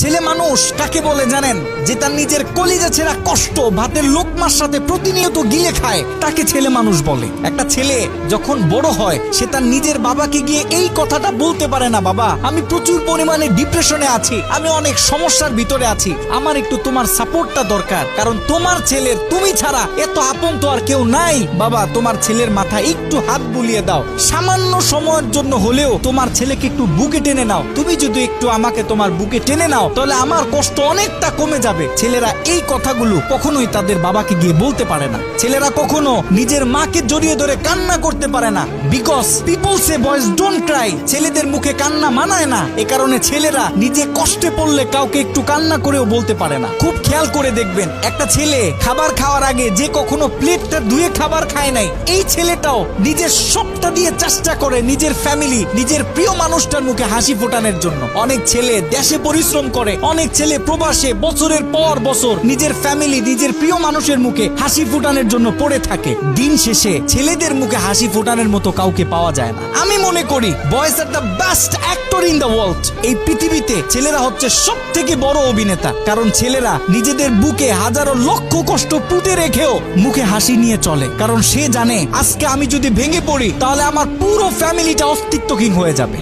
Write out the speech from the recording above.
ছেলে মানুষ কাকে বলে জানেন? যে তার নিজের কলিজা ছেঁড়া কষ্ট ভাতের লোকমার সাথে প্রতিনিয়ত গিলে খায়, তাকে ছেলে মানুষ বলে। একটা ছেলে যখন বড় হয় সে তার নিজের বাবাকে গিয়ে এই কথাটা বলতে পারে না, বাবা আমি প্রচুর পরিমাণে ডিপ্রেশনে আছি, আমি অনেক সমস্যার ভিতরে আছি, আমার একটু তোমার সাপোর্টটা দরকার, কারণ তোমার ছেলের তুমি ছাড়া এত আপন তো আর কেউ নাই। বাবা তোমার ছেলের মাথায় একটু হাত বুলিয়ে দাও, সামান্য সময়ের জন্য হলেও তোমার ছেলেকে একটু বুকে টেনে নাও। তুমি যদি একটু আমাকে তোমার বুকে টেনে নাও তাহলে আমার কষ্ট অনেকটা কমে যাবে। ছেলেরা এই কথাগুলো কখনোই তাদের বাবাকে গিয়ে বলতে পারে না। ছেলেরা কখনো নিজের মাকে জড়িয়ে ধরে কান্না করতে পারে না, because people say boys don't Cry. ছেলেদের মুখে কান্না মানায় না, এ কারণে ছেলেরা নিজে কষ্টে পড়লে কাউকে একটু কান্না করেও বলতে পারে না। খুব খেয়াল করে দেখবেন, একটা ছেলে খাবার খাওয়ার আগে যে কখনো প্লেটটা ধুয়ে খাবার খায় নাই, এই ছেলেটাও নিজের সবটা দিয়ে চেষ্টা করে নিজের ফ্যামিলি, নিজের প্রিয় মানুষটার মুখে হাসি ফোটানোর জন্য। অনেক ছেলে দেশে পরিশ্রম করে, অনেক ছেলে প্রবাসে বছরের পর বছর নিজের ফ্যামিলি, নিজের প্রিয় মানুষের মুখে হাসি ফোটানোর জন্য পড়ে থাকে। দিন শেষে ছেলেদের মুখে হাসি ফোটানোর মতো কাউকে পাওয়া যায় না। আমি মনে করি boys are the best actor in the world. এই পৃথিবীতে ছেলেরা হচ্ছে সব থেকে বড় অভিনেতা, কারণ ছেলেরা নিজেদের বুকে হাজারো লক্ষ কষ্ট পুঁতে রেখেও মুখে হাসি নিয়ে চলে, কারণ সে জানে আজকে আমি যদি ভেঙে পড়ি তাহলে আমার পুরো ফ্যামিলিটা অস্তিত্বহীন হয়ে যাবে।